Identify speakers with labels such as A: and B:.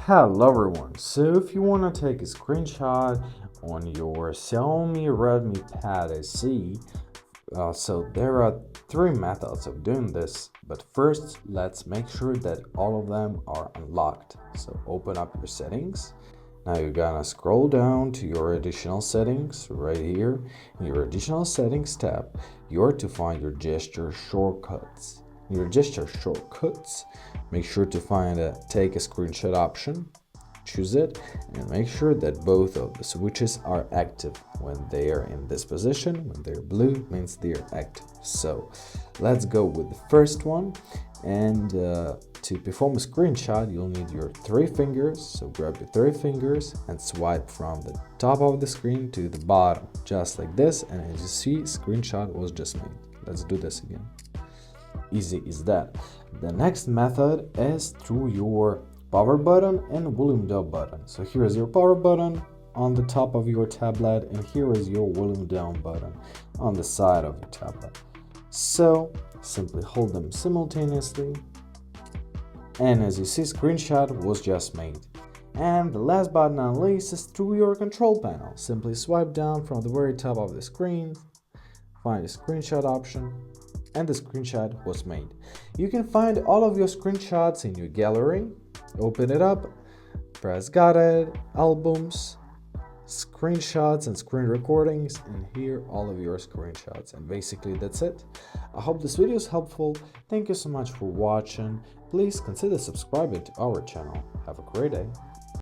A: Hello everyone, so if you want to take a screenshot on your Xiaomi Redmi Pad SE, so there are three methods of doing this, but first let's make sure that all of them are unlocked. So open up your settings. Now you're gonna scroll down to your additional settings right here. In your additional settings tab, you're to find your gesture shortcuts. Your gesture shortcuts, make sure to find a take a screenshot option, choose it, and make sure that both of the switches are active. When they are in this position, when they're blue, means they're active. So let's go with the first one, and to perform a screenshot you'll need your three fingers. So grab your three fingers and swipe from the top of the screen to the bottom, just like this, and as you see, screenshot was just made. Let's do this again. Easy is that. The next method is through your power button and volume down button. So here is your power button on the top of your tablet, and here is your volume down button on the side of your tablet. So simply hold them simultaneously, and as you see, screenshot was just made. And the last but not least is through your control panel. Simply swipe down from the very top of the screen, find the screenshot option, and the screenshot was made. You can find all of your screenshots in your gallery. Open it up, press got it, albums, screenshots and screen recordings, and here all of your screenshots. And basically that's it. I hope this video is helpful. Thank you so much for watching. Please consider subscribing to our channel. Have a great day.